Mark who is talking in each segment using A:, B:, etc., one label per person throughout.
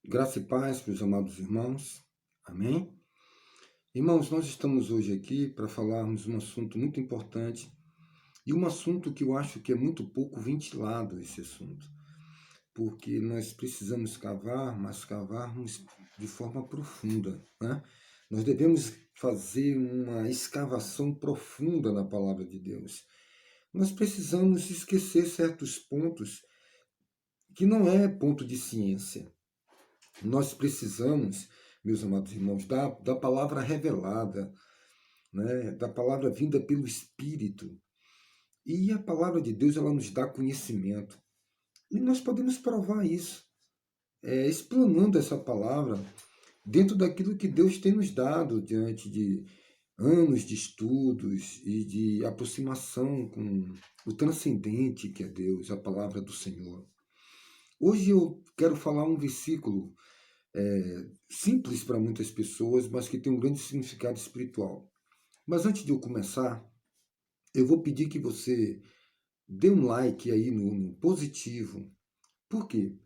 A: Graça e paz para os amados irmãos. Amém? Irmãos, nós estamos hoje aqui para falarmos um assunto muito importante e um assunto que eu acho que é muito pouco ventilado esse assunto, porque nós precisamos cavar, mas cavarmos de forma profunda, né? Nós devemos fazer uma escavação profunda na palavra de Deus. Nós precisamos esquecer certos pontos que não é ponto de ciência. Nós precisamos, meus amados irmãos, da palavra revelada, né? Da palavra vinda pelo Espírito. E a palavra de Deus, ela nos dá conhecimento. E nós podemos provar isso, explanando essa palavra dentro daquilo que Deus tem nos dado diante de anos de estudos e de aproximação com o transcendente que é Deus, a palavra do Senhor. Hoje eu quero falar um versículo simples para muitas pessoas, mas que tem um grande significado espiritual. Mas antes de eu começar, eu vou pedir que você dê um like aí no positivo. Por quê?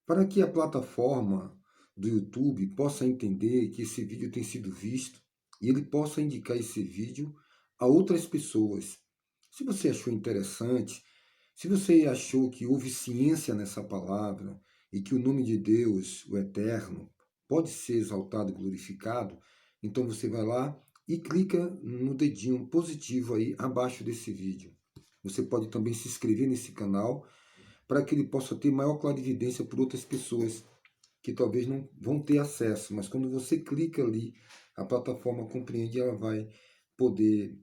A: Para que a plataforma do YouTube possa entender que esse vídeo tem sido visto e ele possa indicar esse vídeo a outras pessoas. Se você achou interessante, se você achou que houve ciência nessa palavra e que o nome de Deus, o Eterno, pode ser exaltado e glorificado, então você vai lá e clica no dedinho positivo aí abaixo desse vídeo. Você pode também se inscrever nesse canal para que ele possa ter maior clarividência por outras pessoas que talvez não vão ter acesso, mas quando você clica ali, a plataforma compreende e ela vai poder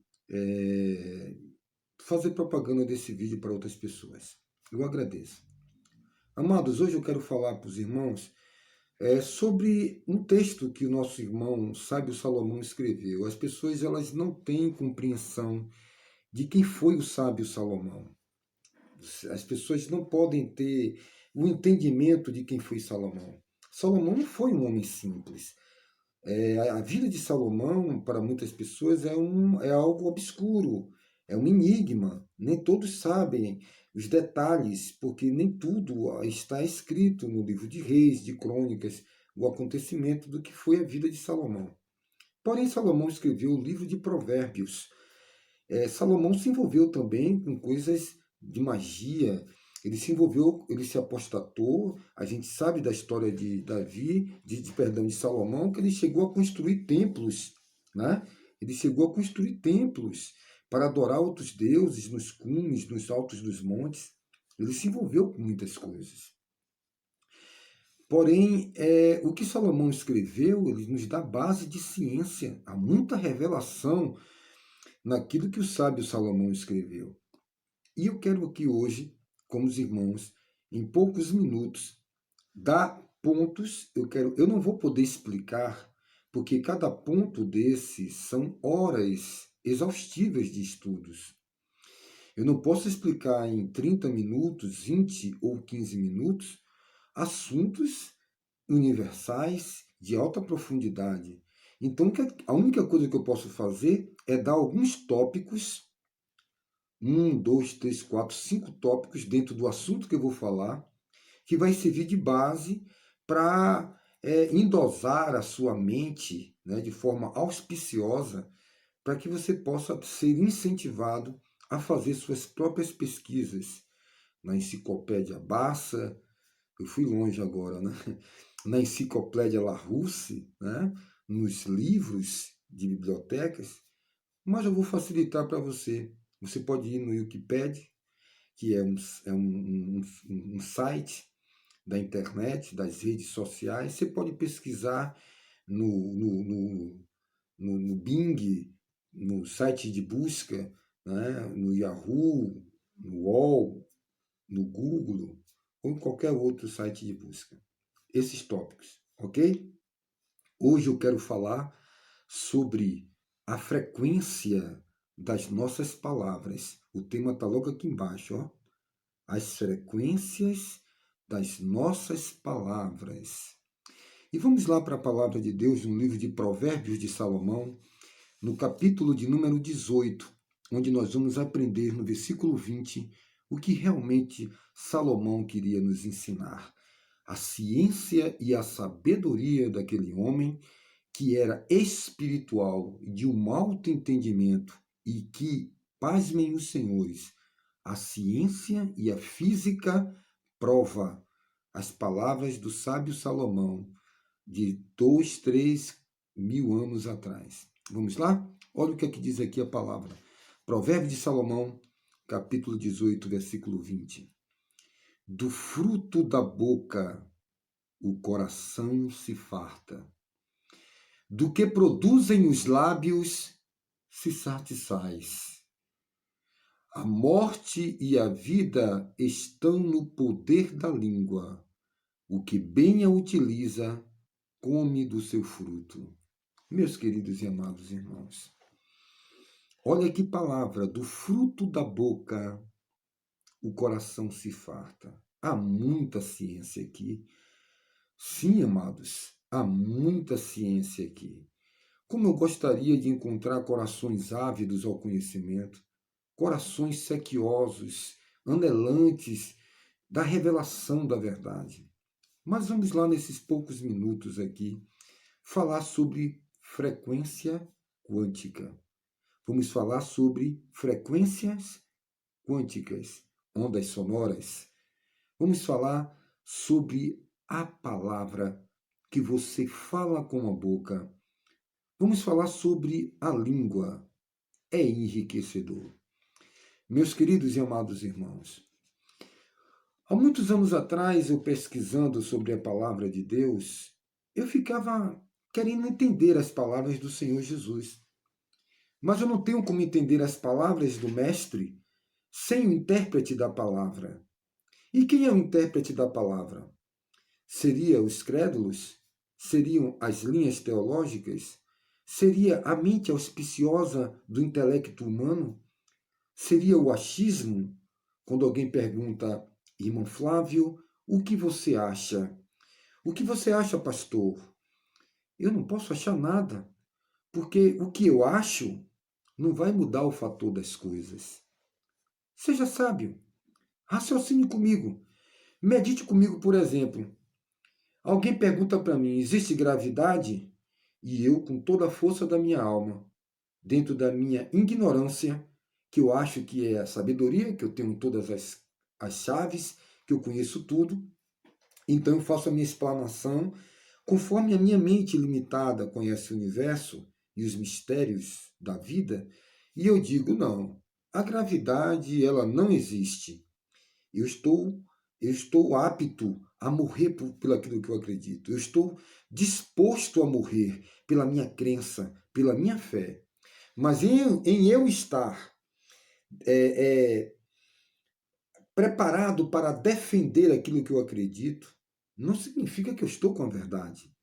A: fazer propaganda desse vídeo para outras pessoas. Eu agradeço. Amados, hoje eu quero falar para os irmãos sobre um texto que o nosso irmão Sábio Salomão escreveu. As pessoas elas não têm compreensão de quem foi o Sábio Salomão. As pessoas não podem ter o entendimento de quem foi Salomão. Salomão não foi um homem simples. A vida de Salomão, para muitas pessoas, é algo obscuro, é um enigma. Nem todos sabem os detalhes, porque nem tudo está escrito no livro de Reis, de Crônicas, o acontecimento do que foi a vida de Salomão. Porém, Salomão escreveu o livro de Provérbios. Salomão se envolveu também com coisas de magia. Ele se envolveu, ele se apostatou. A gente sabe da história de Davi, perdão, de Salomão, que ele chegou a construir templos, né? Ele chegou a construir templos para adorar outros deuses nos cumes, nos altos dos montes. Ele se envolveu com muitas coisas. Porém, o que Salomão escreveu, ele nos dá base de ciência. Há muita revelação naquilo que o sábio Salomão escreveu. E eu quero aqui hoje, como os irmãos, em poucos minutos, dar pontos. Eu não vou poder explicar, porque cada ponto desses são horas exaustivas de estudos. Eu não posso explicar em 30 minutos, 20 ou 15 minutos, assuntos universais de alta profundidade. Então, a única coisa que eu posso fazer é dar alguns tópicos, 5 tópicos dentro do assunto que eu vou falar, que vai servir de base para endosar a sua mente, né, de forma auspiciosa, para que você possa ser incentivado a fazer suas próprias pesquisas na enciclopédia Bassa. Eu fui longe agora, né? Na enciclopédia Larousse, né? Nos livros de bibliotecas, mas eu vou facilitar para você. Você pode ir no Wikipedia, que é um site da internet, das redes sociais. Você pode pesquisar no Bing, no site de busca, né? No Yahoo, no UOL, no Google ou em qualquer outro site de busca. Esses tópicos, ok? Hoje eu quero falar sobre a frequência das nossas palavras. O tema está logo aqui embaixo, ó. As frequências das nossas palavras. E vamos lá para a palavra de Deus no livro de Provérbios de Salomão, no capítulo de número 18, onde nós vamos aprender no versículo 20 o que realmente Salomão queria nos ensinar. a ciência e a sabedoria daquele homem que era espiritual, de um alto entendimento e que, pasmem os senhores, a ciência e a física prova as palavras do sábio Salomão de 2, 3 mil anos atrás. Vamos lá? Olha o que é que diz aqui a palavra. Provérbio de Salomão, capítulo 18, versículo 20. Do fruto da boca o coração se farta. Do que produzem os lábios se satisfaz. A morte e a vida estão no poder da língua. O que bem a utiliza, come do seu fruto. Meus queridos e amados irmãos, olha que palavra, do fruto da boca o coração se farta. Há muita ciência aqui. Sim, amados, há muita ciência aqui. Como eu gostaria de encontrar corações ávidos ao conhecimento, corações sequiosos, anelantes da revelação da verdade. Mas vamos lá, nesses poucos minutos aqui, falar sobre frequência quântica. Vamos falar sobre frequências quânticas, ondas sonoras. Vamos falar sobre a palavra que você fala com a boca. Vamos falar sobre a língua. É enriquecedor. Meus queridos e amados irmãos, há muitos anos atrás, eu pesquisando sobre a palavra de Deus, eu ficava querendo entender as palavras do Senhor Jesus. Mas eu não tenho como entender as palavras do Mestre sem o intérprete da palavra. E quem é o intérprete da palavra? Seria os crédulos? Seriam as linhas teológicas? Seria a mente auspiciosa do intelecto humano? Seria o achismo? Quando alguém pergunta, irmão Flávio, o que você acha? O que você acha, pastor? Eu não posso achar nada, porque o que eu acho não vai mudar o fator das coisas. Seja sábio, raciocine comigo, medite comigo, por exemplo. Alguém pergunta para mim, existe gravidade? E eu, com toda a força da minha alma, dentro da minha ignorância, que eu acho que é a sabedoria, que eu tenho todas as chaves, que eu conheço tudo, então eu faço a minha explanação conforme a minha mente limitada conhece o universo e os mistérios da vida, e eu digo, não, a gravidade ela não existe. Eu estou apto a morrer por aquilo que eu acredito. Eu estou disposto a morrer pela minha crença, pela minha fé. Mas em eu estar preparado para defender aquilo que eu acredito, não significa que eu estou com a verdade.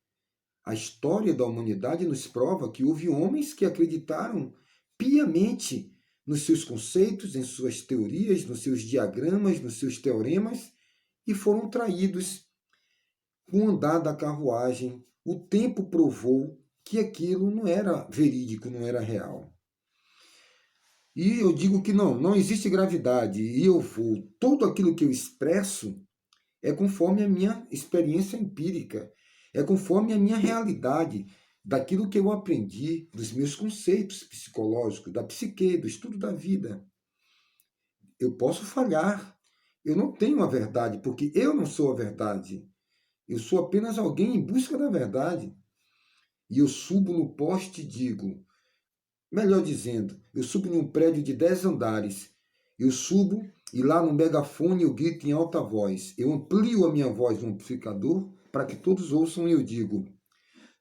A: A história da humanidade nos prova que houve homens que acreditaram piamente nos seus conceitos, em suas teorias, nos seus diagramas, nos seus teoremas, e foram traídos com o andar da carruagem. O tempo provou que aquilo não era verídico, não era real. E eu digo que não existe gravidade, e eu vou, tudo aquilo que eu expresso é conforme a minha experiência empírica, é conforme a minha realidade, daquilo que eu aprendi, dos meus conceitos psicológicos, da psique, do estudo da vida. Eu posso falhar, eu não tenho a verdade, porque eu não sou a verdade. Eu sou apenas alguém em busca da verdade. E eu subo no poste e digo, melhor dizendo, eu subo num prédio de 10 andares, eu subo e lá no megafone eu grito em alta voz. Eu amplio a minha voz no amplificador para que todos ouçam e eu digo,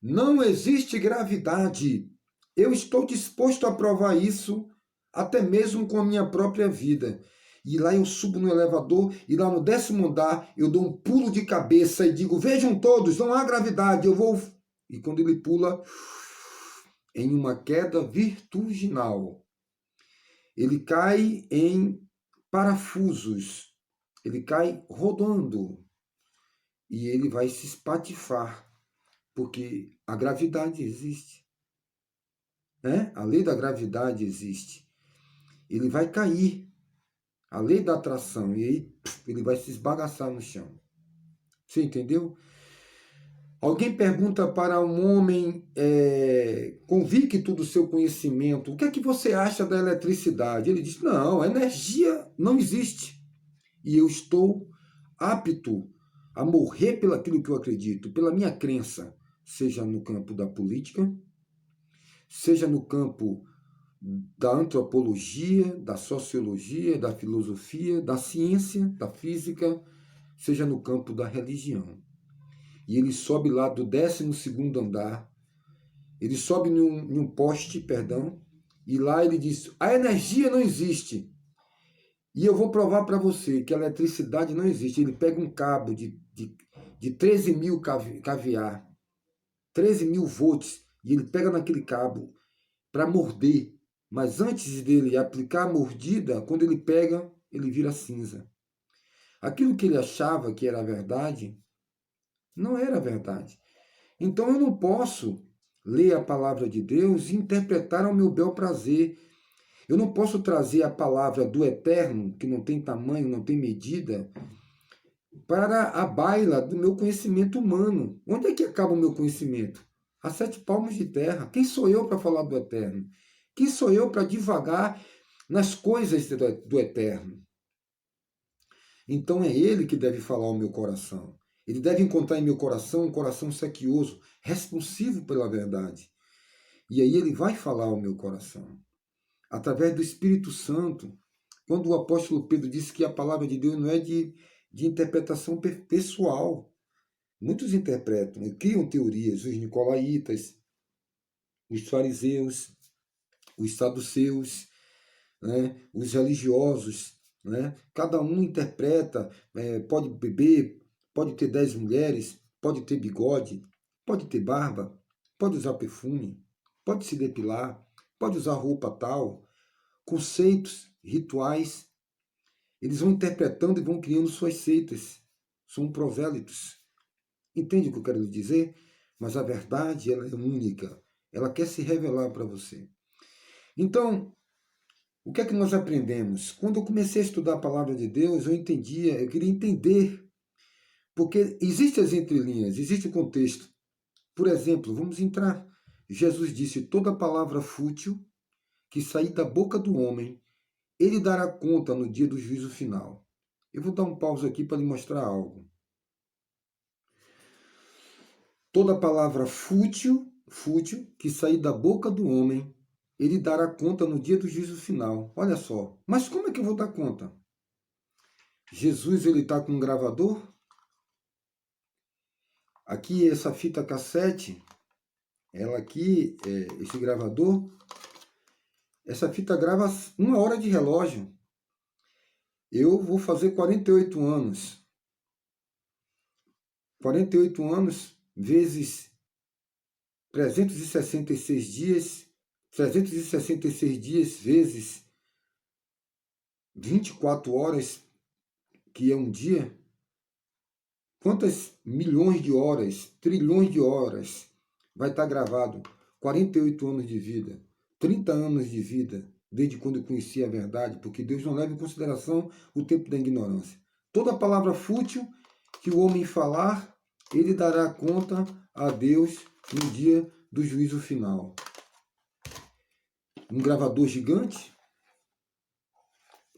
A: não existe gravidade. Eu estou disposto a provar isso até mesmo com a minha própria vida. E lá eu subo no elevador e lá no 10º andar eu dou um pulo de cabeça e digo, vejam todos, não há gravidade, eu vou... E quando ele pula em uma queda vertiginal, ele cai em parafusos, ele cai rodando e ele vai se espatifar, porque a gravidade existe, né? A lei da gravidade existe. Ele vai cair, a lei da atração, e aí ele vai se esbagaçar no chão. Você entendeu? Alguém pergunta para um homem convicto do seu conhecimento, o que é que você acha da eletricidade? Ele diz, não, a energia não existe. E eu estou apto a morrer pelo aquilo que eu acredito, pela minha crença, seja no campo da política, seja no campo da antropologia, da sociologia, da filosofia, da ciência, da física, seja no campo da religião. E ele sobe lá do 12º andar, ele sobe em um poste, perdão, e lá ele diz, a energia não existe. E eu vou provar para você que a eletricidade não existe. Ele pega um cabo de 13 mil kVA, 13 mil volts, e ele pega naquele cabo para morder. Mas antes dele aplicar a mordida, quando ele pega, ele vira cinza. Aquilo que ele achava que era verdade, não era verdade. Então eu não posso ler a palavra de Deus e interpretar ao meu bel prazer. Eu não posso trazer a palavra do eterno, que não tem tamanho, não tem medida, para a baila do meu conhecimento humano. Onde é que acaba o meu conhecimento? A 7 palmos de terra. Quem sou eu para falar do eterno? Quem sou eu para divagar nas coisas do eterno? Então é ele que deve falar ao meu coração. Ele deve encontrar em meu coração um coração sequioso, responsivo pela verdade. E aí ele vai falar ao meu coração. Através do Espírito Santo, quando o apóstolo Pedro disse que a palavra de Deus não é de interpretação pessoal. Muitos interpretam e criam teorias, os nicolaítas, os fariseus, os saduceus, né, os religiosos, né? Cada um interpreta, pode beber, pode ter 10 mulheres, pode ter bigode, pode ter barba, pode usar perfume, pode se depilar, pode usar roupa tal, conceitos, rituais. Eles vão interpretando e vão criando suas seitas. São prosélitos. Entende o que eu quero lhe dizer? Mas a verdade, ela é única. Ela quer se revelar para você. Então, o que é que nós aprendemos? Quando eu comecei a estudar a palavra de Deus, eu queria entender. Porque existem as entrelinhas, existe o contexto. Por exemplo, vamos entrar. Jesus disse, toda palavra fútil que sair da boca do homem, ele dará conta no dia do juízo final. Eu vou dar um pause aqui para lhe mostrar algo. Toda palavra fútil que sair da boca do homem, ele dará conta no dia do juízo final. Olha só, mas como é que eu vou dar conta? Jesus, ele está com um gravador. Aqui, essa fita cassete, ela aqui, esse gravador, essa fita grava 1 hora de relógio. Eu vou fazer 48 anos. 48 anos vezes 366 dias, 366 dias vezes 24 horas, que é um dia. Quantas milhões de horas, trilhões de horas vai estar gravado? 48 anos de vida, 30 anos de vida, desde quando eu conheci a verdade, porque Deus não leva em consideração o tempo da ignorância. Toda palavra fútil que o homem falar, ele dará conta a Deus no dia do juízo final. Um gravador gigante,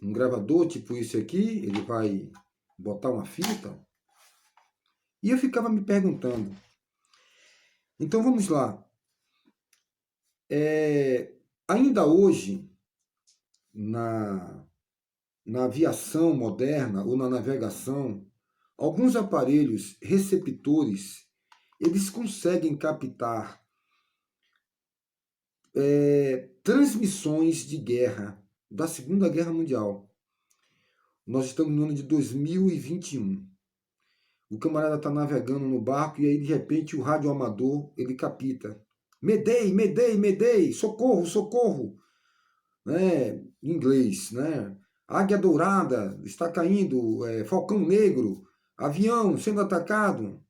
A: um gravador tipo esse aqui, ele vai botar uma fita. E eu ficava me perguntando. Então vamos lá. Ainda hoje, na aviação moderna ou na navegação, alguns aparelhos receptores, eles conseguem captar transmissões de guerra da Segunda Guerra Mundial. Nós estamos no ano de 2021. O camarada está navegando no barco e aí, de repente, o radioamador, ele capta. Mayday, Mayday, Mayday, socorro, socorro. Né? Em inglês, né? Águia Dourada está caindo, Falcão Negro, avião sendo atacado.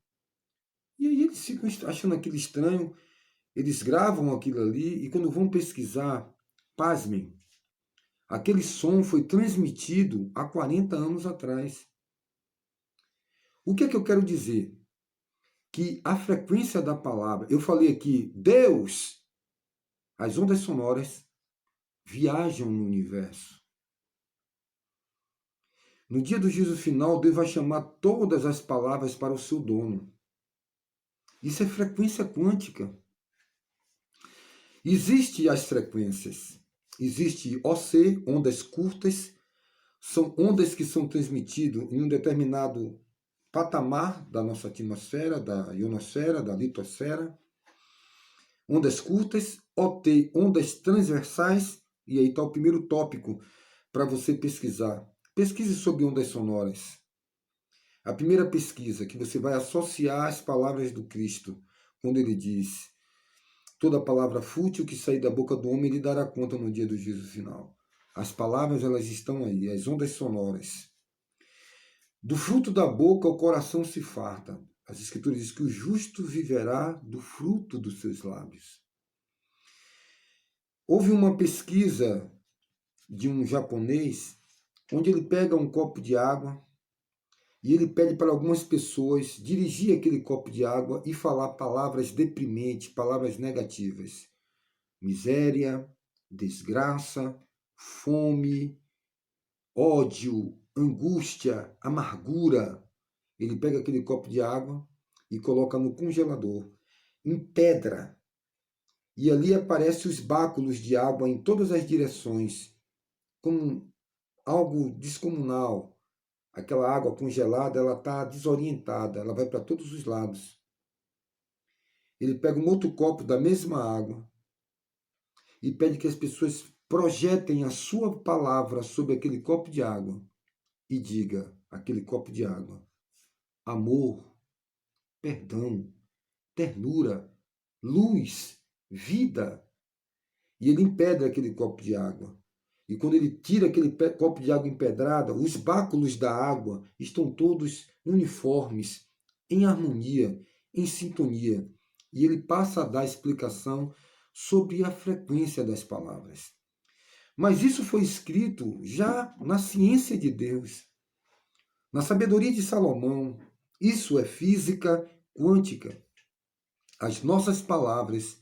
A: E aí eles ficam achando aquilo estranho, eles gravam aquilo ali e quando vão pesquisar, pasmem, aquele som foi transmitido há 40 anos atrás. O que é que eu quero dizer? Que a frequência da palavra, eu falei aqui, Deus, as ondas sonoras viajam no universo. No dia do juízo final, Deus vai chamar todas as palavras para o seu dono. Isso é frequência quântica. Existem as frequências. Existe OC, ondas curtas, são ondas que são transmitidas em um determinado patamar da nossa atmosfera, da ionosfera, da litosfera. Ondas curtas, OT, ondas transversais, e aí está o primeiro tópico para você pesquisar. Pesquise sobre ondas sonoras. A primeira pesquisa que você vai associar as palavras do Cristo, quando ele diz: toda palavra fútil que sair da boca do homem, ele dará conta no dia do juízo final. As palavras, elas estão aí, as ondas sonoras. Do fruto da boca o coração se farta. As Escrituras dizem que o justo viverá do fruto dos seus lábios. Houve uma pesquisa de um japonês, onde ele pega um copo de água e ele pede para algumas pessoas dirigir aquele copo de água e falar palavras deprimentes, palavras negativas. Miséria, desgraça, fome, ódio, angústia, amargura. Ele pega aquele copo de água e coloca no congelador, em pedra. E ali aparecem os báculos de água em todas as direções, como algo descomunal. Aquela água congelada, ela está desorientada, ela vai para todos os lados. Ele pega um outro copo da mesma água e pede que as pessoas projetem a sua palavra sobre aquele copo de água e diga aquele copo de água: amor, perdão, ternura, luz, vida. E ele empedra aquele copo de água. E quando ele tira aquele copo de água empedrada, os báculos da água estão todos uniformes, em harmonia, em sintonia. E ele passa a dar explicação sobre a frequência das palavras. Mas isso foi escrito já na ciência de Deus, na sabedoria de Salomão. Isso é física quântica. As nossas palavras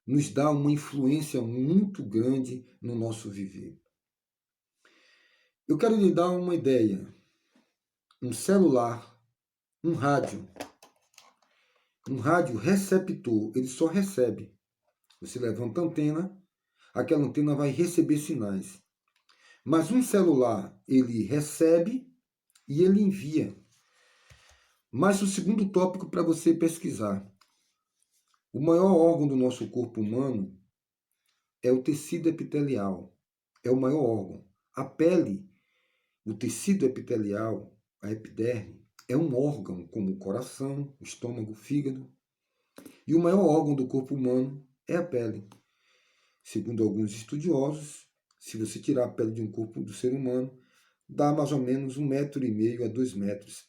A: nos dá uma influência muito grande no nosso viver. Eu quero lhe dar uma ideia. Um celular, um rádio receptor, ele só recebe. Você levanta a antena, aquela antena vai receber sinais. Mas um celular, ele recebe e ele envia. Mas o segundo tópico para você pesquisar. O maior órgão do nosso corpo humano é o tecido epitelial. É o maior órgão. A pele, o tecido epitelial, a epiderme, é um órgão como o coração, o estômago, o fígado. E o maior órgão do corpo humano é a pele. Segundo alguns estudiosos, se você tirar a pele de um corpo do ser humano, dá mais ou menos 1,5 a 2 metros.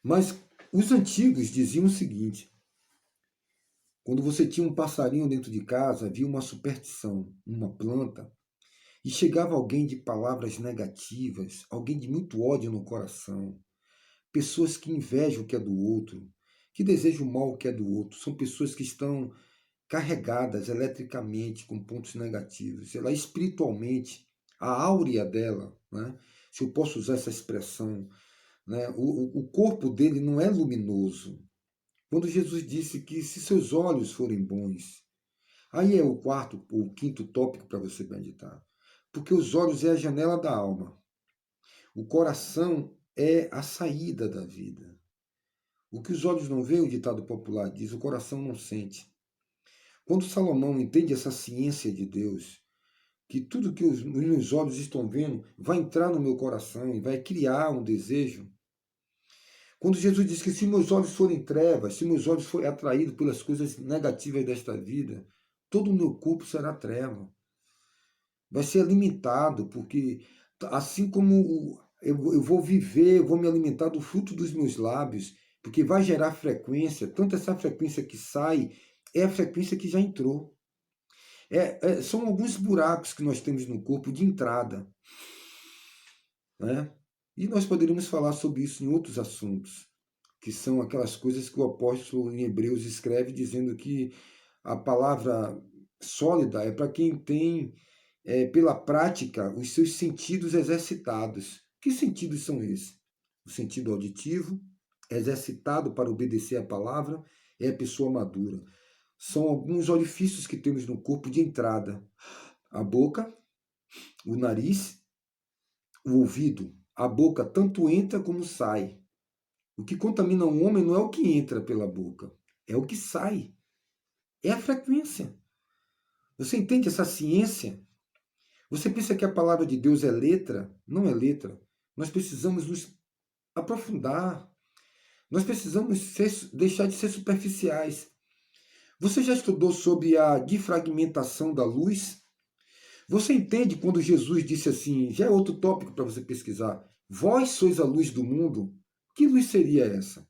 A: Mas os antigos diziam o seguinte: quando você tinha um passarinho dentro de casa, havia uma superstição, uma planta, e chegava alguém de palavras negativas, alguém de muito ódio no coração, pessoas que invejam o que é do outro, que desejam o mal o que é do outro, são pessoas que estão carregadas eletricamente com pontos negativos. Ela espiritualmente, a áurea dela, né, se eu posso usar essa expressão, né, o corpo dele não é luminoso. Quando Jesus disse que se seus olhos forem bons, aí é o quarto ou quinto tópico para você meditar. Porque os olhos é a janela da alma. O coração é a saída da vida. O que os olhos não veem, o ditado popular diz, o coração não sente. Quando Salomão entende essa ciência de Deus, que tudo que os meus olhos estão vendo vai entrar no meu coração e vai criar um desejo. Quando Jesus diz que se meus olhos forem trevas, se meus olhos forem atraídos pelas coisas negativas desta vida, todo o meu corpo será treva. Vai ser alimentado, porque assim como eu vou viver, eu vou me alimentar do fruto dos meus lábios, porque vai gerar frequência, tanto essa frequência que sai é a frequência que já entrou. São alguns buracos que nós temos no corpo de entrada, né? E nós poderíamos falar sobre isso em outros assuntos, que são aquelas coisas que o apóstolo em Hebreus escreve dizendo que a palavra sólida é para quem tem, pela prática, os seus sentidos exercitados. Que sentidos são esses? O sentido auditivo, exercitado para obedecer à palavra, é a pessoa madura. São alguns orifícios que temos no corpo de entrada: a boca, o nariz, o ouvido. A boca tanto entra como sai. O que contamina um homem não é o que entra pela boca, é o que sai. É a frequência. Você entende essa ciência? Você pensa que a palavra de Deus é letra? Não é letra. Nós precisamos nos aprofundar. Nós precisamos deixar de ser superficiais. Você já estudou sobre a difragmentação da luz? Você entende quando Jesus disse assim, já é outro tópico para você pesquisar, vós sois a luz do mundo? Que luz seria essa?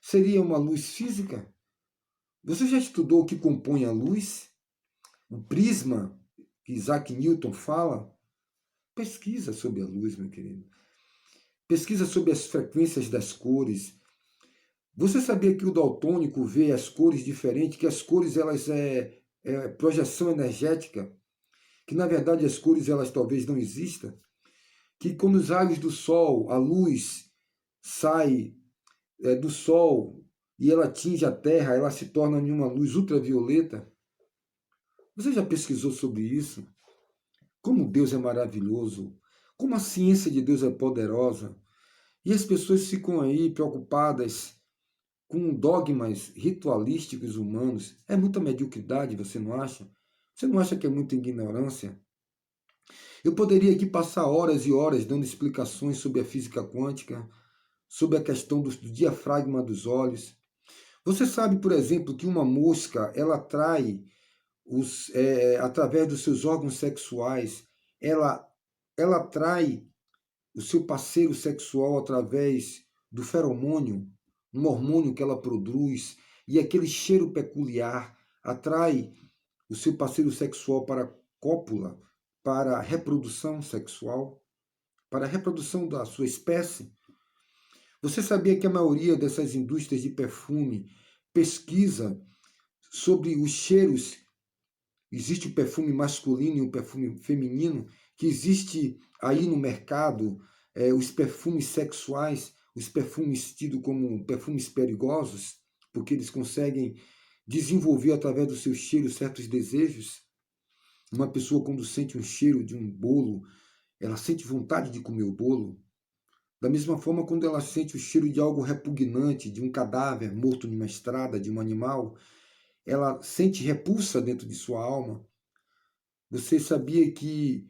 A: Seria uma luz física? Você já estudou o que compõe a luz? O prisma que Isaac Newton fala? Pesquisa sobre a luz, meu querido. Pesquisa sobre as frequências das cores. Você sabia que o daltônico vê as cores diferentes, que as cores elas é projeção energética, que na verdade as cores elas talvez não existam, que quando os raios do sol, a luz sai do sol e ela atinge a Terra, ela se torna em uma luz ultravioleta. Você já pesquisou sobre isso? Como Deus é maravilhoso, como a ciência de Deus é poderosa. E as pessoas ficam aí preocupadas com dogmas ritualísticos humanos. É muita mediocridade, você não acha? Você não acha que é muita ignorância? Eu poderia aqui passar horas e horas dando explicações sobre a física quântica, sobre a questão do diafragma dos olhos. Você sabe, por exemplo, que uma mosca, ela atrai, através dos seus órgãos sexuais, ela, ela atrai o seu parceiro sexual através do feromônio, um hormônio que ela produz, e aquele cheiro peculiar atrai o seu parceiro sexual para a cópula, para a reprodução sexual, para a reprodução da sua espécie. Você sabia que a maioria dessas indústrias de perfume pesquisa sobre os cheiros? Existe o perfume masculino e o perfume feminino, que existe aí no mercado os perfumes sexuais, os perfumes tidos como perfumes perigosos, porque eles conseguem desenvolver através do seu cheiro certos desejos. Uma pessoa, quando sente um cheiro de um bolo, ela sente vontade de comer o bolo. Da mesma forma, quando ela sente o cheiro de algo repugnante, de um cadáver morto numa estrada, de um animal, ela sente repulsa dentro de sua alma. Você sabia que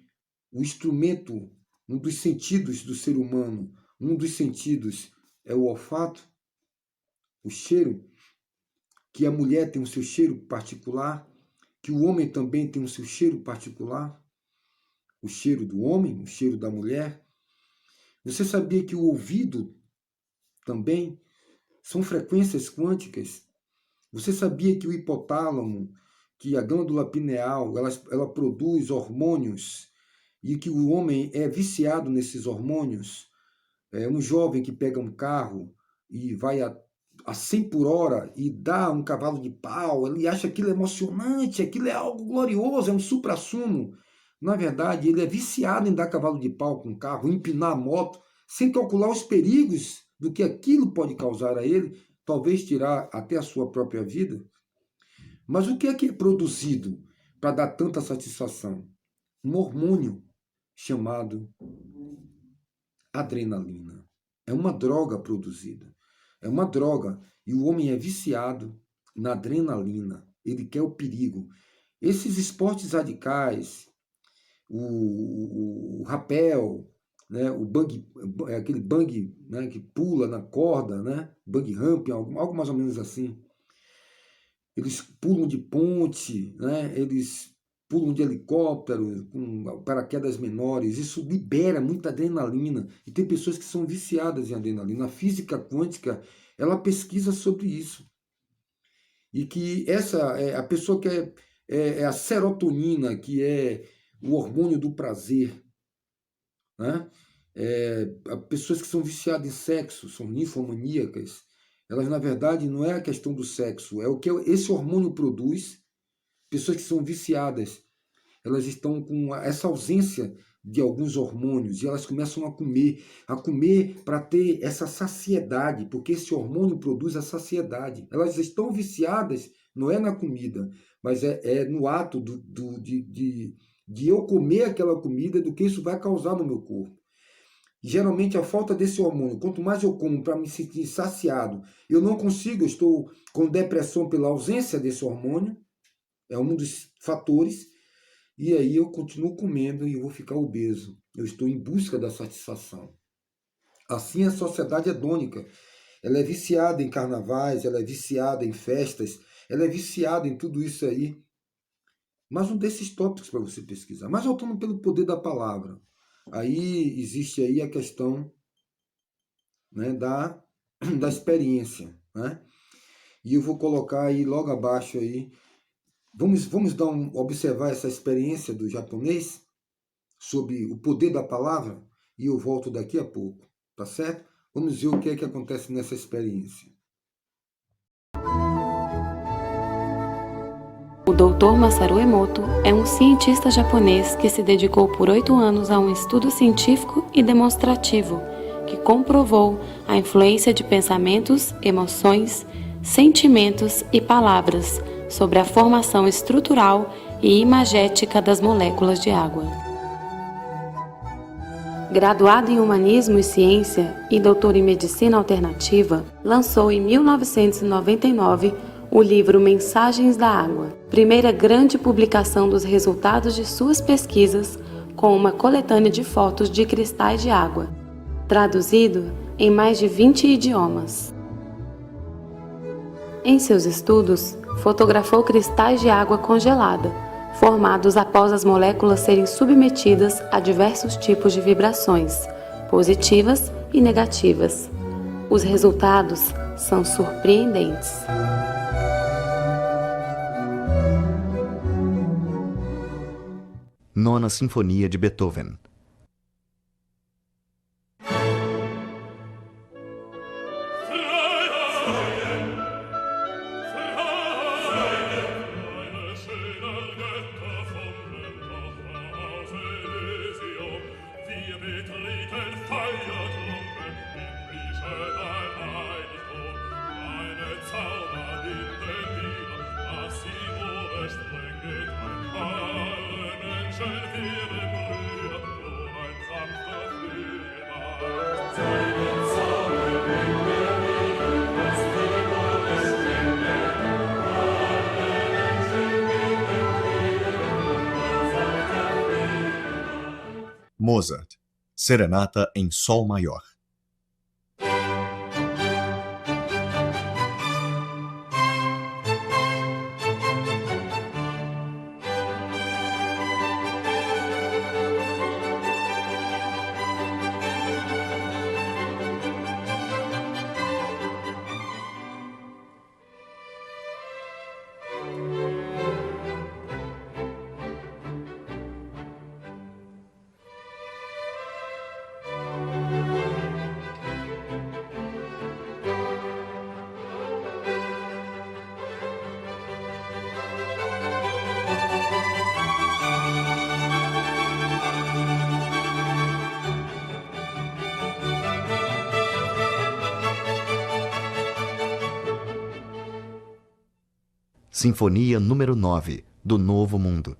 A: o instrumento, um dos sentidos do ser humano, um dos sentidos é o olfato, o cheiro, que a mulher tem o seu cheiro particular, que o homem também tem o seu cheiro particular, o cheiro do homem, o cheiro da mulher. Você sabia que o ouvido também são frequências quânticas? Você sabia que o hipotálamo, que a glândula pineal, ela produz hormônios e que o homem é viciado nesses hormônios? Um jovem que pega um carro e vai a 100 por hora e dá um cavalo de pau, ele acha aquilo emocionante, aquilo é algo glorioso, é um suprassumo. Na verdade, ele é viciado em dar cavalo de pau com o carro, empinar a moto, sem calcular os perigos do que aquilo pode causar a ele, talvez tirar até a sua própria vida. Mas o que é produzido para dar tanta satisfação? Um hormônio chamado adrenalina. É uma droga produzida. É uma droga. E o homem é viciado na adrenalina. Ele quer o perigo. Esses esportes radicais, o rapel, né, o bang, aquele bang, né, que pula na corda, né, bang jumping, algo mais ou menos assim. Eles pulam de ponte, né, eles pulam de helicóptero, com paraquedas menores, isso libera muita adrenalina. E tem pessoas que são viciadas em adrenalina. A física quântica, ela pesquisa sobre isso. E que a pessoa que é a serotonina, que é o hormônio do prazer, né? Pessoas que são viciadas em sexo, são ninfomaníacas, elas, na verdade, não é a questão do sexo, é o que esse hormônio produz. Pessoas que são viciadas, elas estão com essa ausência de alguns hormônios e elas começam a comer para ter essa saciedade, porque esse hormônio produz a saciedade. Elas estão viciadas, não é na comida, mas é no ato de eu comer aquela comida, do que isso vai causar no meu corpo. Geralmente a falta desse hormônio, quanto mais eu como para me sentir saciado, eu não consigo, eu estou com depressão pela ausência desse hormônio, é um dos fatores, e aí eu continuo comendo e eu vou ficar obeso. Eu estou em busca da satisfação. Assim a sociedade hedônica, ela é viciada em carnavais, ela é viciada em festas, ela é viciada em tudo isso aí. Mais um desses tópicos para você pesquisar. Mas voltando pelo poder da palavra. Aí existe aí a questão, né, da experiência, né? E eu vou colocar aí logo abaixo aí. Vamos observar essa experiência do japonês sobre o poder da palavra e eu volto daqui a pouco, tá certo? Vamos ver o que é que acontece nessa experiência.
B: O Dr. Masaru Emoto é um cientista japonês que se dedicou por 8 anos a um estudo científico e demonstrativo que comprovou a influência de pensamentos, emoções, sentimentos e palavras sobre a formação estrutural e imagética das moléculas de água. Graduado em Humanismo e Ciência e doutor em Medicina Alternativa, lançou em 1999 o livro Mensagens da Água, primeira grande publicação dos resultados de suas pesquisas, com uma coletânea de fotos de cristais de água, traduzido em mais de 20 idiomas. Em seus estudos, fotografou cristais de água congelada, formados após as moléculas serem submetidas a diversos tipos de vibrações, positivas e negativas. Os resultados são surpreendentes.
C: Nona Sinfonia de Beethoven. Mozart, Serenata em Sol Maior. Sinfonia número 9, do Novo Mundo.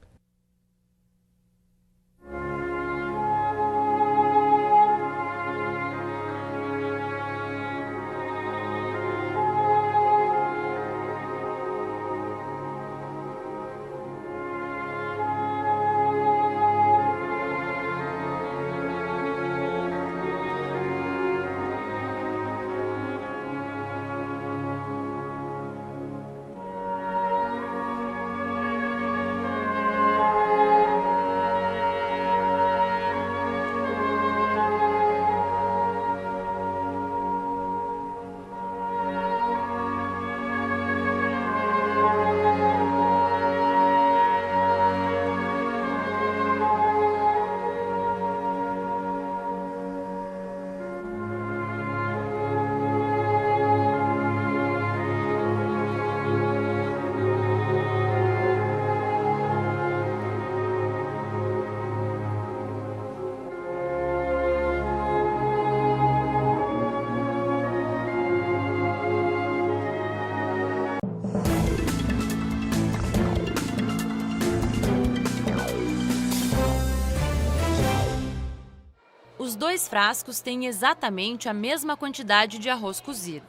D: 2 frascos têm exatamente a mesma quantidade de arroz cozido.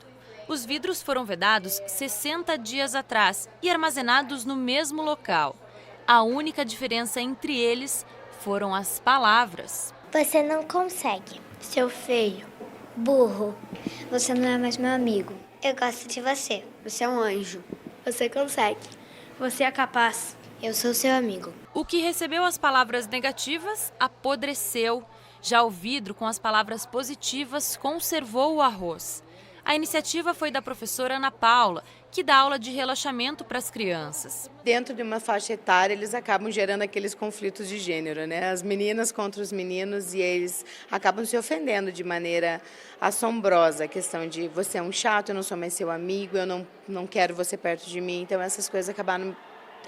D: Os vidros foram vedados 60 dias atrás e armazenados no mesmo local. A única diferença entre eles foram as palavras.
E: Você não consegue. Seu feio. Burro. Você não é mais meu amigo. Eu gosto de você. Você é um anjo. Você consegue. Você é capaz. Eu sou seu amigo.
D: O que recebeu as palavras negativas apodreceu. Já o vidro, com as palavras positivas, conservou o arroz. A iniciativa foi da professora Ana Paula, que dá aula de relaxamento para as crianças.
F: Dentro de uma faixa etária, eles acabam gerando aqueles conflitos de gênero, né? As meninas contra os meninos, e eles acabam se ofendendo de maneira assombrosa. A questão de você é um chato, eu não sou mais seu amigo, eu não quero você perto de mim. Então essas coisas acabaram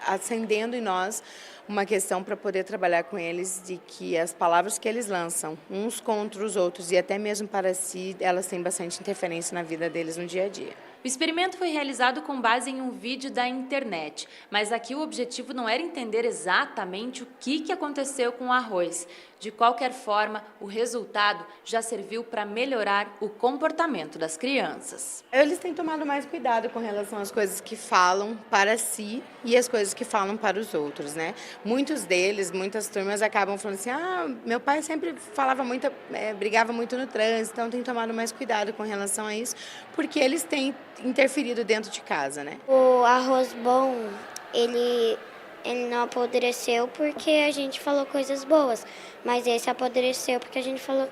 F: acendendo em nós uma questão para poder trabalhar com eles, de que as palavras que eles lançam uns contra os outros e até mesmo para si, elas têm bastante interferência na vida deles no dia a dia.
D: O experimento foi realizado com base em um vídeo da internet, mas aqui o objetivo não era entender exatamente o que aconteceu com o arroz. De qualquer forma, o resultado já serviu para melhorar o comportamento das crianças.
F: Eles têm tomado mais cuidado com relação às coisas que falam para si e as coisas que falam para os outros, né? Muitos deles, muitas turmas acabam falando assim, meu pai sempre falava muito, brigava muito no trânsito, então tem tomado mais cuidado com relação a isso, porque eles têm interferido dentro de casa, né?
E: O arroz bom, ele não apodreceu porque a gente falou coisas boas, mas esse apodreceu porque a gente falou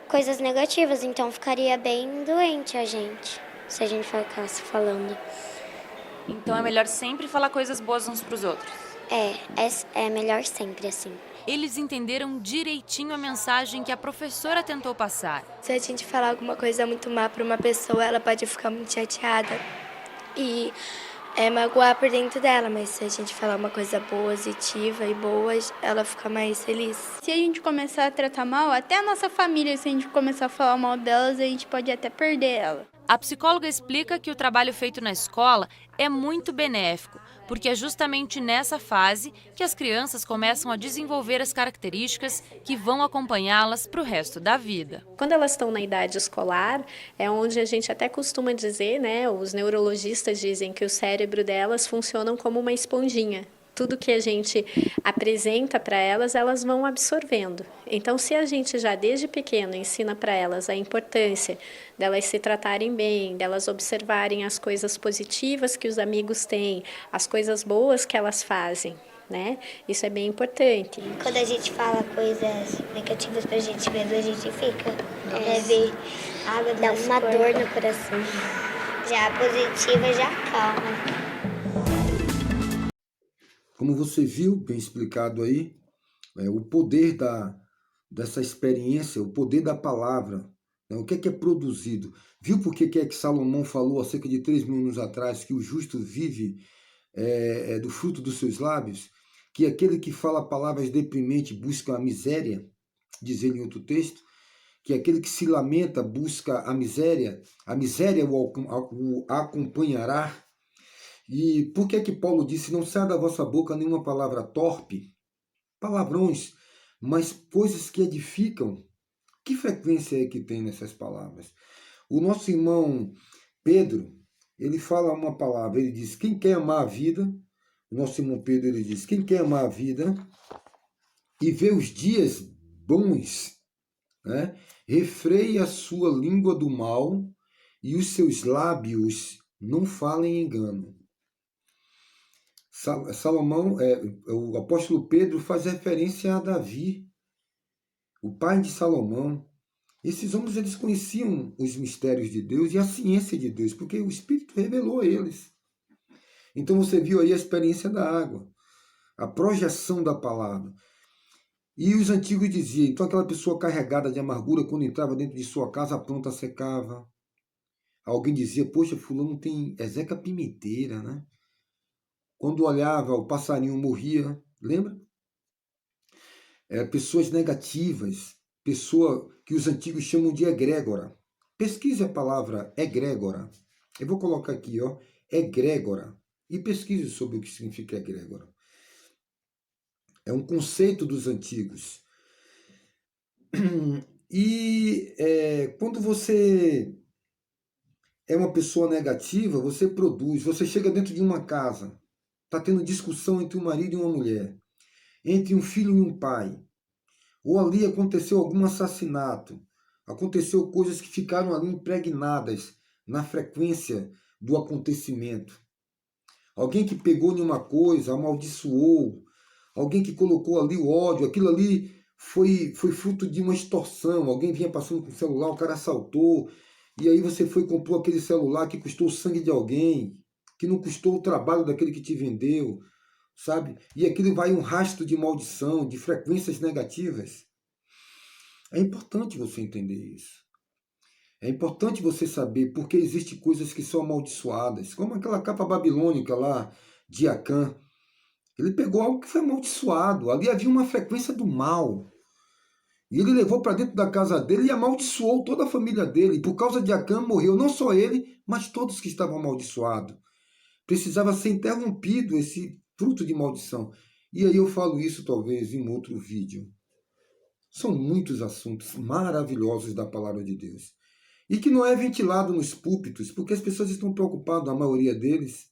E: coisas negativas, então ficaria bem doente a gente, se a gente ficasse falando.
D: Então é melhor sempre falar coisas boas uns para os outros?
E: É melhor sempre assim.
D: Eles entenderam direitinho a mensagem que a professora tentou passar.
G: Se a gente falar alguma coisa muito má para uma pessoa, ela pode ficar muito chateada e magoar por dentro dela, mas se a gente falar uma coisa positiva e boa, ela fica mais feliz.
H: Se a gente começar a tratar mal, até a nossa família, se a gente começar a falar mal delas, a gente pode até perder ela.
D: A psicóloga explica que o trabalho feito na escola é muito benéfico, porque é justamente nessa fase que as crianças começam a desenvolver as características que vão acompanhá-las para o resto da vida.
I: Quando elas estão na idade escolar, é onde a gente até costuma dizer, né, os neurologistas dizem que o cérebro delas funciona como uma esponjinha. Tudo que a gente apresenta para elas, elas vão absorvendo. Então, se a gente já desde pequeno ensina para elas a importância delas se tratarem bem, delas observarem as coisas positivas que os amigos têm, as coisas boas que elas fazem, né? Isso é bem importante.
E: Quando a gente fala coisas negativas pra gente mesmo, a gente fica. Dá uma dor no coração. Já a positiva já calma.
A: Como você viu, bem explicado aí, o poder dessa experiência, o poder da palavra, né? O que é produzido. Viu por que é que Salomão falou há cerca de 3.000 anos atrás que o justo vive do fruto dos seus lábios? Que aquele que fala palavras deprimentes busca a miséria, diz ele em outro texto, que aquele que se lamenta busca a miséria o acompanhará. E por que Paulo disse, não sai da vossa boca nenhuma palavra torpe, palavrões, mas coisas que edificam? Que frequência é que tem nessas palavras? O nosso irmão Pedro, ele fala uma palavra, ele diz, quem quer amar a vida, o nosso irmão Pedro, ele diz, quem quer amar a vida e ver os dias bons, né, refreie a sua língua do mal e os seus lábios não falem engano. Salomão, o apóstolo Pedro faz referência a Davi, o pai de Salomão. Esses homens eles conheciam os mistérios de Deus e a ciência de Deus, porque o Espírito revelou a eles. Então você viu aí a experiência da água, a projeção da palavra. E os antigos diziam, então aquela pessoa carregada de amargura, quando entrava dentro de sua casa, a planta secava. Alguém dizia, poxa, fulano tem Zeca Pimenteira, né? Quando olhava, o passarinho morria, lembra? Pessoas negativas, pessoa que os antigos chamam de egrégora. Pesquise a palavra egrégora. Eu vou colocar aqui, egrégora. E pesquise sobre o que significa egrégora. É um conceito dos antigos. E quando você é uma pessoa negativa, você produz. Você chega dentro de uma casa, está tendo discussão entre um marido e uma mulher, entre um filho e um pai, ou ali aconteceu algum assassinato, aconteceu coisas que ficaram ali impregnadas na frequência do acontecimento. Alguém que pegou em uma coisa, amaldiçoou, alguém que colocou ali o ódio, aquilo ali foi fruto de uma extorsão, alguém vinha passando com o celular, o cara assaltou, e aí você foi e comprou aquele celular que custou o sangue de alguém, que não custou o trabalho daquele que te vendeu, sabe? E aquilo vai um rastro de maldição, de frequências negativas. É importante você entender isso. É importante você saber porque existem coisas que são amaldiçoadas, como aquela capa babilônica lá de Acã. Ele pegou algo que foi amaldiçoado, ali havia uma frequência do mal. E ele levou para dentro da casa dele e amaldiçoou toda a família dele. E por causa de Acã morreu não só ele, mas todos que estavam amaldiçoados. Precisava ser interrompido esse fruto de maldição. E aí eu falo isso talvez em outro vídeo. São muitos assuntos maravilhosos da palavra de Deus. E que não é ventilado nos púlpitos, porque as pessoas estão preocupadas, a maioria deles,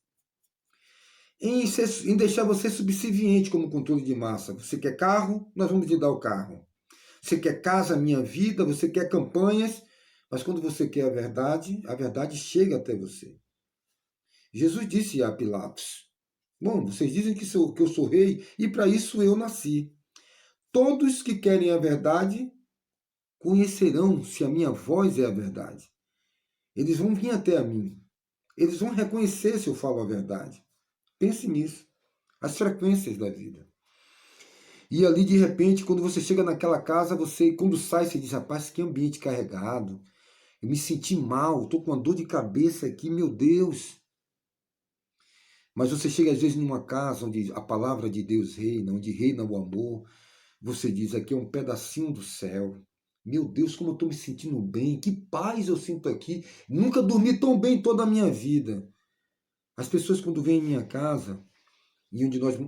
A: em deixar você subserviente como controle de massa. Você quer carro? Nós vamos lhe dar o carro. Você quer casa, minha vida? Você quer campanhas? Mas quando você quer a verdade chega até você. Jesus disse a Pilatos, bom, vocês dizem que eu sou rei e para isso eu nasci. Todos que querem a verdade conhecerão se a minha voz é a verdade. Eles vão vir até a mim. Eles vão reconhecer se eu falo a verdade. Pense nisso. As frequências da vida. E ali, de repente, quando você chega naquela casa, quando sai, você diz, rapaz, que ambiente carregado. Eu me senti mal, estou com uma dor de cabeça aqui, meu Deus. Mas você chega, às vezes, numa casa onde a palavra de Deus reina, onde reina o amor. Você diz, aqui é um pedacinho do céu. Meu Deus, como eu estou me sentindo bem, que paz eu sinto aqui. Nunca dormi tão bem toda a minha vida. As pessoas quando vêm em minha casa, e onde nós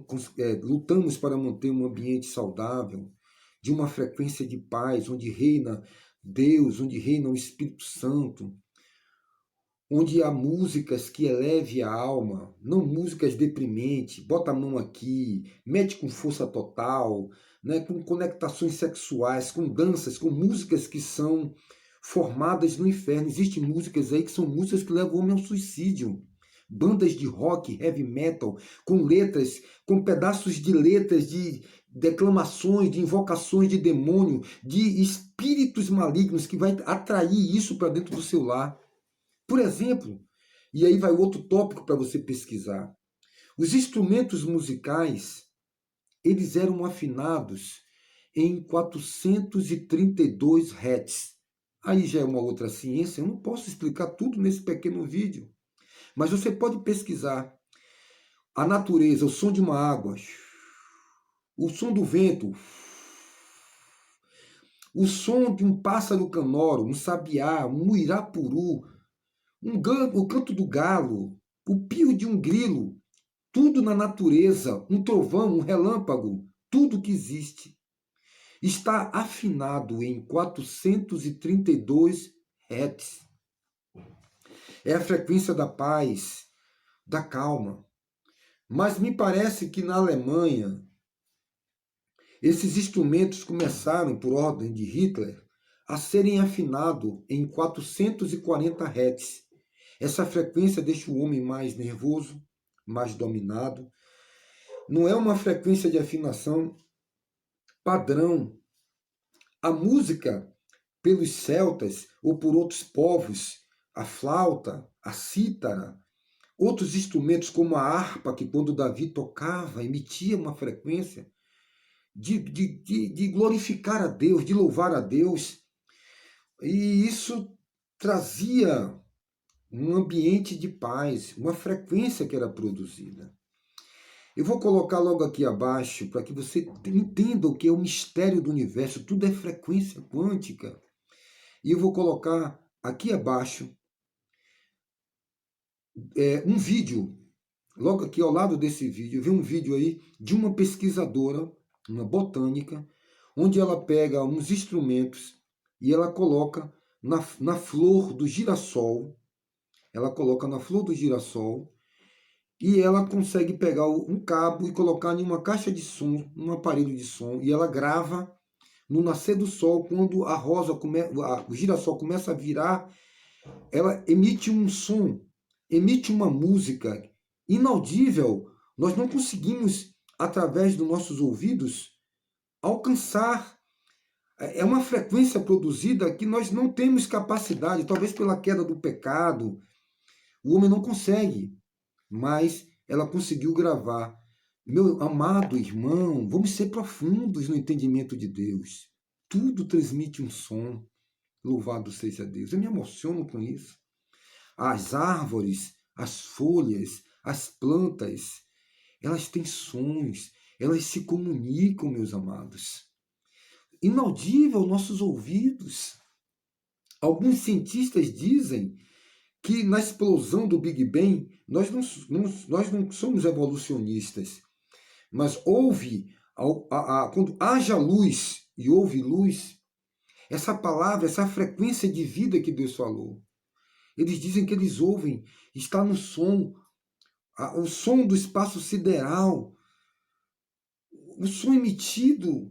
A: lutamos para manter um ambiente saudável, de uma frequência de paz, onde reina Deus, onde reina o Espírito Santo, onde há músicas que elevem a alma, não músicas deprimentes, bota a mão aqui, mete com força total, né, com conectações sexuais, com danças, com músicas que são formadas no inferno. Existem músicas aí que são músicas que levam o homem ao suicídio. Bandas de rock, heavy metal, com letras, com pedaços de letras, de declamações, de invocações de demônio, de espíritos malignos que vai atrair isso para dentro do seu lar. Por exemplo, e aí vai outro tópico para você pesquisar. Os instrumentos musicais, eles eram afinados em 432 Hz. Aí já é uma outra ciência, eu não posso explicar tudo nesse pequeno vídeo. Mas você pode pesquisar a natureza, o som de uma água, o som do vento, o som de um pássaro canoro, um sabiá, um muirapuru, o canto do galo, o pio de um grilo, tudo na natureza, um trovão, um relâmpago, tudo que existe, está afinado em 432 Hz. É a frequência da paz, da calma. Mas me parece que na Alemanha, esses instrumentos começaram, por ordem de Hitler, a serem afinados em 440 Hz. Essa frequência deixa o homem mais nervoso, mais dominado. Não é uma frequência de afinação padrão. A música, pelos celtas ou por outros povos, a flauta, a cítara, outros instrumentos como a harpa, que quando Davi tocava, emitia uma frequência de glorificar a Deus, de louvar a Deus. E isso trazia um ambiente de paz, uma frequência que era produzida. Eu vou colocar logo aqui abaixo para que você entenda o que é o mistério do universo. Tudo é frequência quântica. E eu vou colocar aqui abaixo um vídeo, logo aqui ao lado desse vídeo, vem um vídeo aí de uma pesquisadora, uma botânica, onde ela pega uns instrumentos e ela coloca na flor do girassol, ela coloca na flor do girassol, e ela consegue pegar um cabo e colocar em uma caixa de som, num aparelho de som, e ela grava no nascer do sol, quando o girassol começa a virar, ela emite um som, emite uma música inaudível. Nós não conseguimos, através dos nossos ouvidos, alcançar. É uma frequência produzida que nós não temos capacidade, talvez pela queda do pecado. O homem não consegue, mas ela conseguiu gravar. Meu amado irmão, vamos ser profundos no entendimento de Deus. Tudo transmite um som. Louvado seja Deus. Eu me emociono com isso. As árvores, as folhas, as plantas, elas têm sons, elas se comunicam, meus amados. Inaudível aos nossos ouvidos. Alguns cientistas dizem que na explosão do Big Bang, nós não somos evolucionistas, mas quando haja luz e houve luz, essa palavra, essa frequência de vida que Deus falou, eles dizem que eles ouvem, está no som, o som do espaço sideral, o som emitido.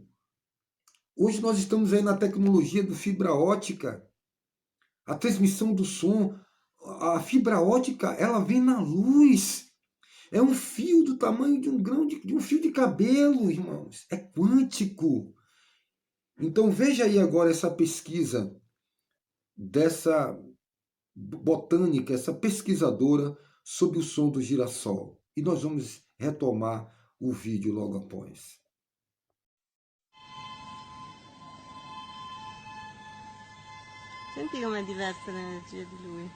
A: Hoje nós estamos aí na tecnologia do fibra ótica, a transmissão do som, a fibra ótica, ela vem na luz. É um fio do tamanho de um grão de um fio de cabelo, irmãos. É quântico. Então veja aí agora essa pesquisa dessa botânica, essa pesquisadora sobre o som do girassol. E nós vamos retomar o vídeo logo após.
J: Senti com'è diversa l'energia di lui.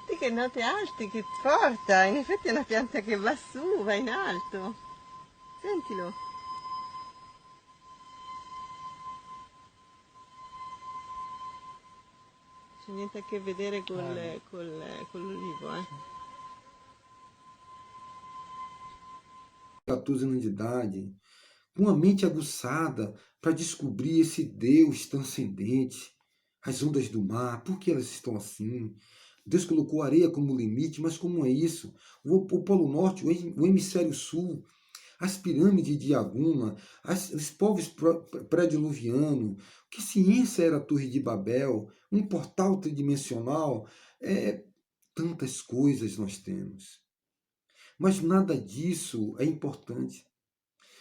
J: Senti che note alte che porta, in effetti è una pianta che va su, va in alto. Sentilo. C'è niente a che vedere con l'ulivo,
A: 14 anos de idade, com a mente aguçada para descobrir esse Deus transcendente, as ondas do mar, por que elas estão assim? Deus colocou a areia como limite, mas como é isso? O Polo Norte, o Hemisfério Sul, as pirâmides de Aguma, os povos pré-diluvianos, que ciência era a Torre de Babel, um portal tridimensional, tantas coisas nós temos. Mas nada disso é importante.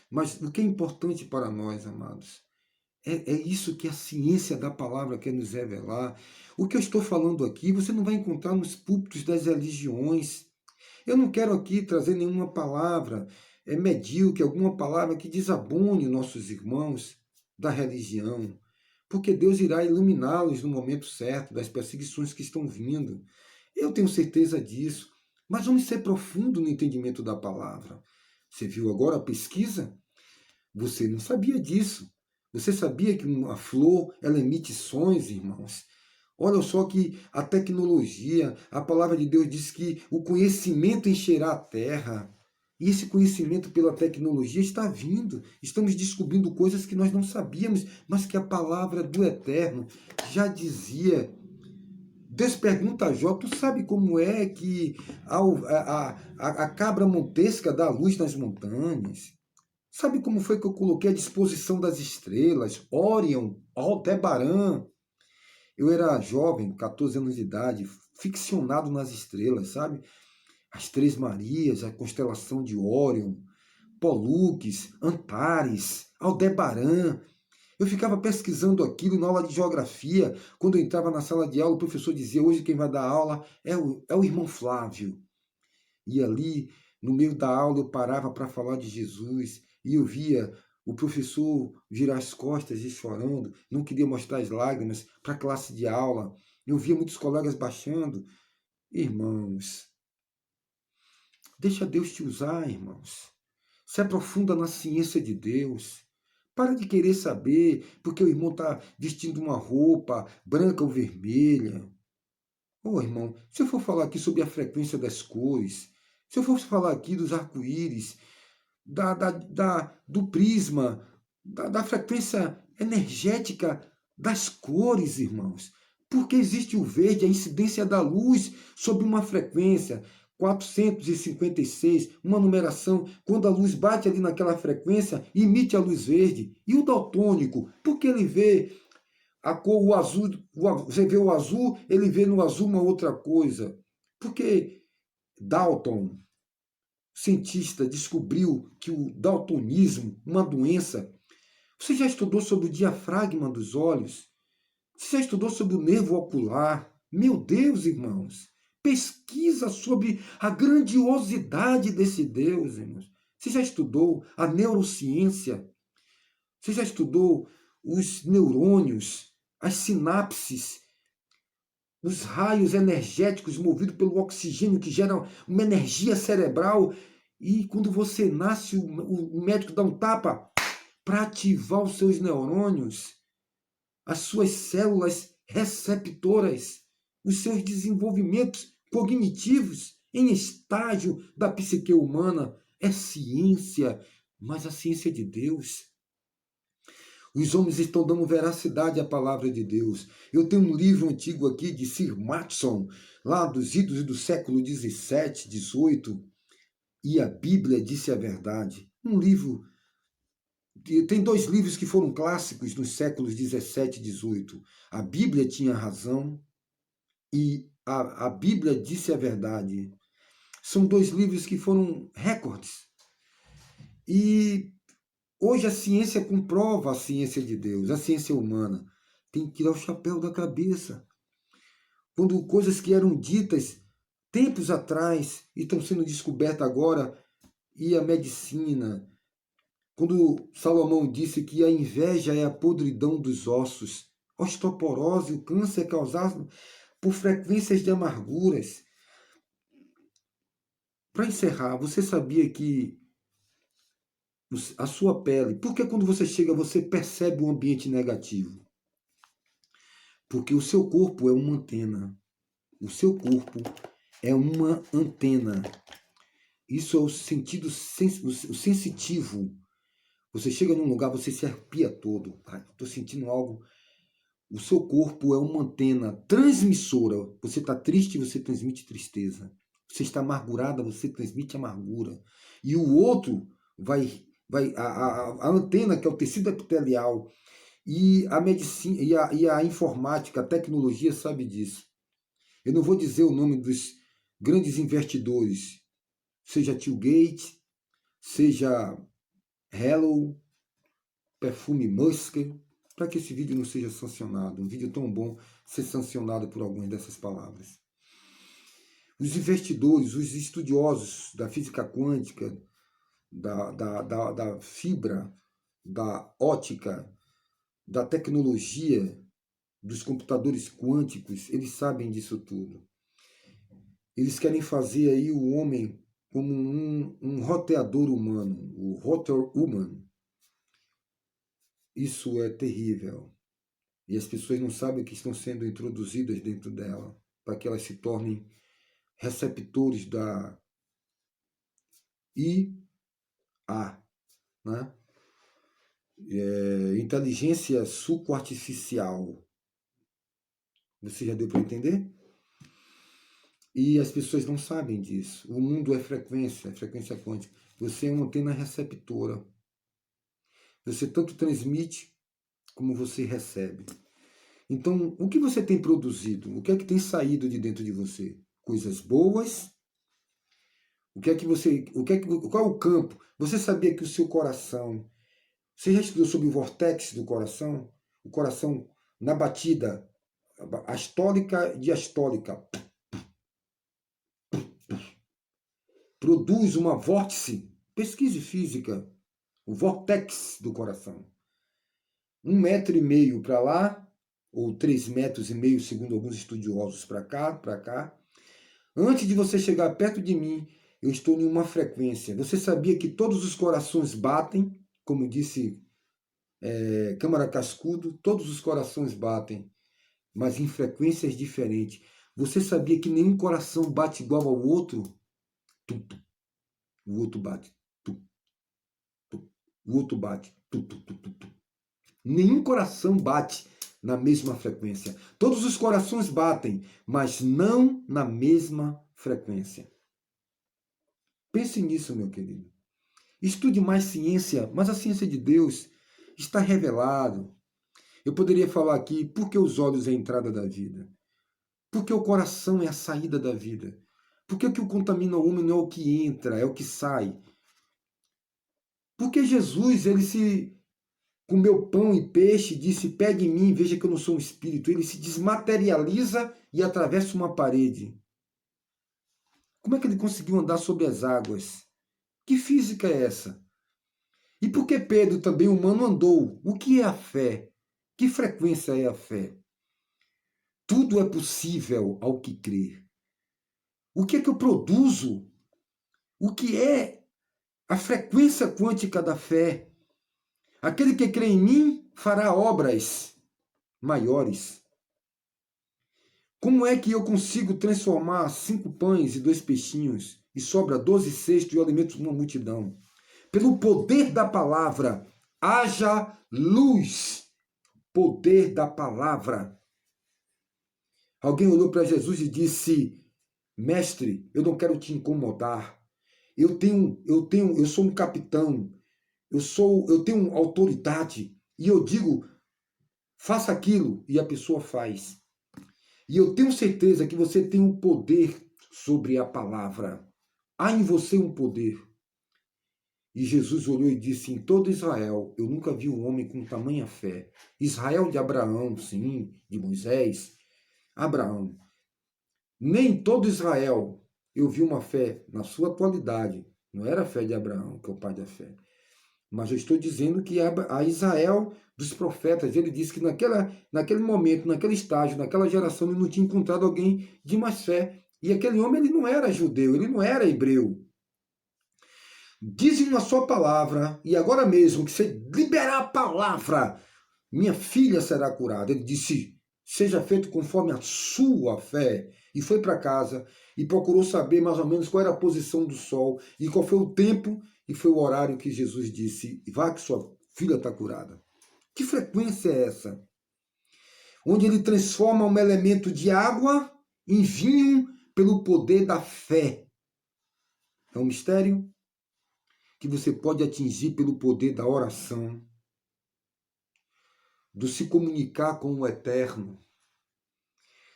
A: Mas o que é importante para nós, amados, é isso que a ciência da palavra quer nos revelar. O que eu estou falando aqui, você não vai encontrar nos púlpitos das religiões. Eu não quero aqui trazer nenhuma palavra medíocre, alguma palavra que desabone nossos irmãos da religião, porque Deus irá iluminá-los no momento certo das perseguições que estão vindo. Eu tenho certeza disso, mas vamos ser profundo no entendimento da palavra. Você viu agora a pesquisa? Você não sabia disso. Você sabia que uma flor, ela emite sons, irmãos? Olha só que a tecnologia, a palavra de Deus diz que o conhecimento encherá a terra. E esse conhecimento pela tecnologia está vindo. Estamos descobrindo coisas que nós não sabíamos, mas que a palavra do Eterno já dizia. Deus pergunta a Jó, tu sabe como é que a cabra montesca dá luz nas montanhas? Sabe como foi que eu coloquei à disposição das estrelas? Órion, Aldebaran. Eu era jovem, 14 anos de idade, ficcionado nas estrelas, sabe? As Três Marias, a constelação de Órion, Pólux, Antares, Aldebaran. Eu ficava pesquisando aquilo na aula de geografia. Quando eu entrava na sala de aula, o professor dizia, hoje quem vai dar aula é o irmão Flávio. E ali, no meio da aula, eu parava para falar de Jesus e eu via o professor virar as costas e chorando, não queria mostrar as lágrimas para a classe de aula. Eu via muitos colegas baixando. Irmãos, deixa Deus te usar, irmãos. Se aprofunda na ciência de Deus. Para de querer saber porque o irmão está vestindo uma roupa branca ou vermelha. Ô, irmão, se eu for falar aqui sobre a frequência das cores, se eu for falar aqui dos arco-íris, do prisma, da frequência energética das cores, irmãos. Porque existe o verde, a incidência da luz sobre uma frequência, 456, uma numeração, quando a luz bate ali naquela frequência, emite a luz verde. E o daltônico, porque ele vê a cor, o azul, você vê o azul, ele vê no azul uma outra coisa. Porque Dalton, cientista, descobriu que o daltonismo, uma doença. Você já estudou sobre o diafragma dos olhos? Você já estudou sobre o nervo ocular? Meu Deus, irmãos, pesquisa sobre a grandiosidade desse Deus, irmãos. Você já estudou a neurociência? Você já estudou os neurônios, as sinapses, os raios energéticos movidos pelo oxigênio que geram uma energia cerebral? E quando você nasce, o médico dá um tapa para ativar os seus neurônios, as suas células receptoras, os seus desenvolvimentos cognitivos em estágio da psique humana. É ciência, mas a ciência de Deus. Os homens estão dando veracidade à palavra de Deus. Eu tenho um livro antigo aqui de Sir Matson, lá dos idos do século 17, 18, e a Bíblia disse a verdade. Um livro. Tem 2 livros que foram clássicos nos séculos 17 e 18. A Bíblia tinha razão e a Bíblia disse a verdade. São 2 livros que foram recordes. E hoje a ciência comprova a ciência de Deus, a ciência humana. Tem que tirar o chapéu da cabeça. Quando coisas que eram ditas tempos atrás e estão sendo descobertas agora, e a medicina. Quando Salomão disse que a inveja é a podridão dos ossos, a osteoporose, o câncer é causado por frequências de amarguras. Para encerrar, você sabia que a sua pele, porque quando você chega, você percebe um ambiente negativo? Porque o seu corpo é uma antena. O seu corpo é uma antena. Isso é o sentido sensitivo. Você chega num lugar, você se arrepia todo. Estou sentindo algo. O seu corpo é uma antena transmissora. Você está triste, você transmite tristeza. Você está amargurada, você transmite amargura. E o outro a antena, que é o tecido epitelial, e a medicina, e a informática, a tecnologia sabe disso. Eu não vou dizer o nome dos grandes investidores, seja Tilgate, seja Hello, Perfume Musk, para que esse vídeo não seja sancionado. Um vídeo tão bom ser sancionado por algumas dessas palavras. Os investidores, os estudiosos da física quântica, da fibra, da ótica, da tecnologia, dos computadores quânticos, eles sabem disso tudo. Eles querem fazer aí o homem como um roteador humano, o rotor human. Isso é terrível. E as pessoas não sabem que estão sendo introduzidas dentro dela, para que elas se tornem receptores da IA, né? Inteligência subartificial. Você já deu para entender? E as pessoas não sabem disso. O mundo é frequência quântica. Você é uma antena receptora. Você tanto transmite como você recebe. Então, o que você tem produzido? O que é que tem saído de dentro de você? Coisas boas? Qual é o campo? Você sabia que o seu coração... Você já estudou sobre o vórtex do coração? O coração na batida astólica e diastólica. Produz uma vórtice. Pesquise física. O vórtex do coração. 1,5 metro para lá, ou 3,5 metros, segundo alguns estudiosos, para cá. Antes de você chegar perto de mim, eu estou em uma frequência. Você sabia que todos os corações batem, como disse câmara cascudo, todos os corações batem, mas em frequências diferentes. Você sabia que nenhum coração bate igual ao outro? Tum, tum. O outro bate. Tum, tum. O outro bate. Tum, tum, tum, tum, tum. Nenhum coração bate na mesma frequência. Todos os corações batem, mas não na mesma frequência. Pense nisso, meu querido. Estude mais ciência, mas a ciência de Deus está revelado. Eu poderia falar aqui, por que os olhos é a entrada da vida? Porque o coração é a saída da vida. Porque o que contamina o homem não é o que entra, é o que sai. Porque Jesus, ele se comeu pão e peixe, disse, pegue em mim, veja que eu não sou um espírito. Ele se desmaterializa e atravessa uma parede. Como é que ele conseguiu andar sobre as águas? Que física é essa? E por que Pedro, também humano, andou? O que é a fé? Que frequência é a fé? Tudo é possível ao que crer. O que é que eu produzo? O que é a frequência quântica da fé? Aquele que crê em mim fará obras maiores. Como é que eu consigo transformar 5 pães e 2 peixinhos e sobra 12 cestos e eu alimento uma multidão? Pelo poder da palavra, haja luz. Poder da palavra. Alguém olhou para Jesus e disse, mestre, eu não quero te incomodar. Eu sou um capitão. Eu tenho autoridade. E eu digo, faça aquilo. E a pessoa faz. E eu tenho certeza que você tem um poder sobre a palavra. Há em você um poder. E Jesus olhou e disse, em todo Israel, eu nunca vi um homem com tamanha fé. Israel de Abraão, sim, de Moisés. Abraão. Nem todo Israel eu vi uma fé na sua atualidade. Não era a fé de Abraão, que é o pai da fé. Mas eu estou dizendo que a Israel dos profetas, ele disse que naquele momento, naquele estágio, naquela geração, ele não tinha encontrado alguém de mais fé. E aquele homem, ele não era judeu, ele não era hebreu. Dizem na sua palavra, e agora mesmo que você liberar a palavra, minha filha será curada. Ele disse, seja feito conforme a sua fé. E foi para casa e procurou saber mais ou menos qual era a posição do sol e qual foi o tempo e foi o horário que Jesus disse, vá que sua filha está curada. Que frequência é essa? Onde ele transforma um elemento de água em vinho pelo poder da fé. É um mistério que você pode atingir pelo poder da oração, do se comunicar com o Eterno,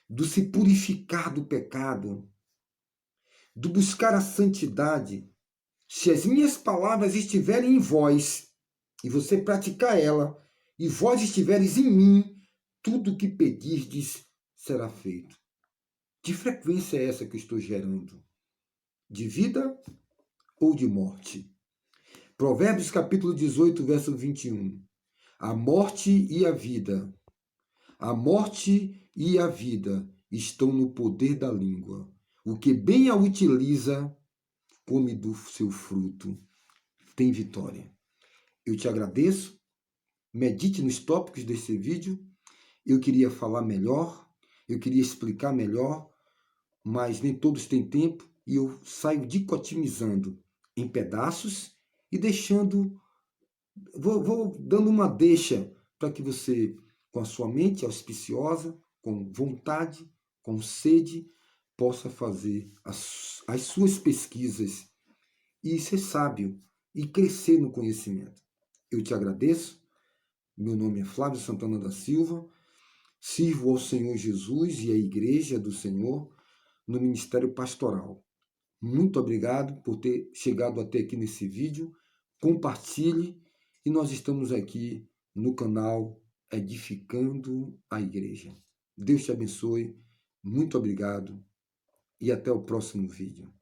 A: do se purificar do pecado, do buscar a santidade. Se as minhas palavras estiverem em vós, e você praticar ela, e vós estiveres em mim, tudo o que pedirdes será feito. Que frequência é essa que eu estou gerando? De vida ou de morte? Provérbios capítulo 18, verso 21. A morte e a vida estão no poder da língua. O que bem a utiliza, come do seu fruto, tem vitória. Eu te agradeço. Medite nos tópicos desse vídeo. Eu queria falar melhor, eu queria explicar melhor, mas nem todos têm tempo e eu saio dicotomizando em pedaços e deixando, vou dando uma deixa para que você, com a sua mente auspiciosa, com vontade, com sede, possa fazer as suas pesquisas e ser sábio e crescer no conhecimento. Eu te agradeço. Meu nome é Flávio Santana da Silva. Sirvo ao Senhor Jesus e à Igreja do Senhor no Ministério Pastoral. Muito obrigado por ter chegado até aqui nesse vídeo. Compartilhe e nós estamos aqui no canal Edificando a Igreja. Deus te abençoe. Muito obrigado e até o próximo vídeo.